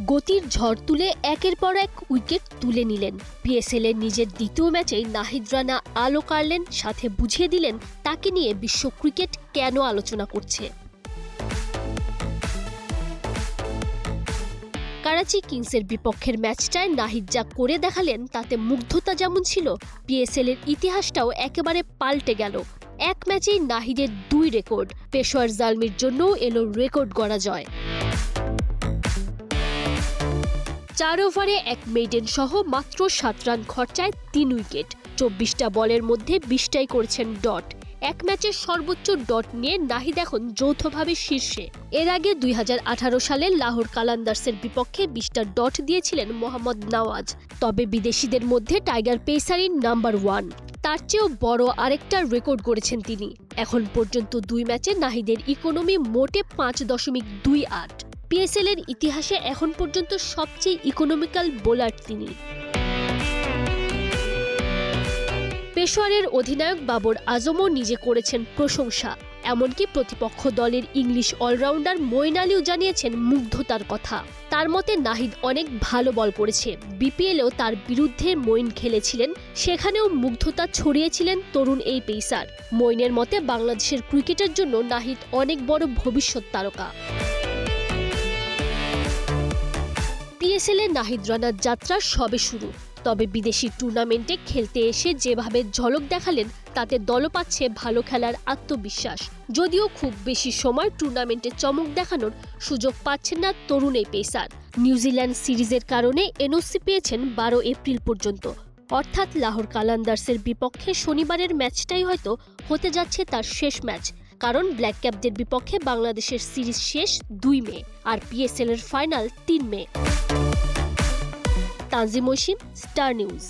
গতির ঝড় তুলে একের পর এক উইকেট তুলে নিলেন। পিএসএল এর নিজের দ্বিতীয় ম্যাচেই নাহিদ রানা আলো কাড়লেন, সাথে বুঝিয়ে দিলেন তাকে নিয়ে বিশ্ব ক্রিকেট কেন আলোচনা করছে। করাচি কিংসের বিপক্ষের ম্যাচটায় নাহিদ যা করে দেখালেন তাতে মুগ্ধতা যেমন ছিল, পিএসএল এর ইতিহাসটাও একেবারে পাল্টে গেল। এক ম্যাচেই নাহিদের 2 রেকর্ড, পেশোয়ার জালমির জন্যও এলো রেকর্ড গড়া জয়। 4 ওভারে 1 মেইডেন সহ মাত্র 7 রান খরচায় 3 উইকেট, 24টা বলের মধ্যে 20টাই করেছেন ডট। এক ম্যাচের সর্বোচ্চ ডট নিয়ে নাহিদ এখন যৌথভাবে শীর্ষে। এর আগে 2018 সালে লাহোর কালান্দার্সের বিপক্ষে 20টা ডট দিয়েছিলেন মোহাম্মদ নওয়াজ। তবে বিদেশিদের মধ্যে টাইগার পেসারই নাম্বার 1। তার চেয়েও বড় আরেকটা রেকর্ড গড়েছেন তিনি। এখন পর্যন্ত 2 ম্যাচে নাহিদের ইকোনমি মোটে 5.28। পিএসএল এর ইতিহাসে এখন পর্যন্ত সবচেয়ে ইকোনমিক্যাল বোলার তিনি। পেশোয়ারের অধিনায়ক বাবর আজমও নিজে করেছেন প্রশংসা, এমনকি প্রতিপক্ষ দলের ইংলিশ অলরাউন্ডার মঈন আলীও জানিয়েছেন মুগ্ধতার কথা। তার মতে নাহিদ অনেক ভালো বল করেছে। বিপিএলেও তার বিরুদ্ধে মঈন খেলেছিলেন, সেখানেও মুগ্ধতা ছড়িয়েছিলেন তরুণ এই পেসার। মঈনের মতে বাংলাদেশের ক্রিকেটের জন্য নাহিদ অনেক বড় ভবিষ্যৎ তারকা। পিএসএল এ নাহিদ রানার যাত্রা সবে শুরু, তবে বিদেশি টুর্নামেন্টে খেলতে এসে যেভাবে ঝলক দেখালেন তাতে দলও পাচ্ছে ভালো খেলার আত্মবিশ্বাস। যদিও খুব বেশি সময় টুর্নামেন্টে চমক দেখানোর সুযোগ পাচ্ছেন না তরুণ এই পেসার। নিউজিল্যান্ড সিরিজের কারণে এনওসি পেয়েছেন 12 এপ্রিল পর্যন্ত, অর্থাৎ লাহোর কালান্দার্সের বিপক্ষে শনিবারের ম্যাচটাই হয়তো হতে যাচ্ছে তার শেষ ম্যাচ, কারণ ব্ল্যাক ক্যাপদের বিপক্ষে বাংলাদেশের সিরিজ শেষ 2 মে আর পিএসএল এর final 3 May. Tanzim Oishi, star news.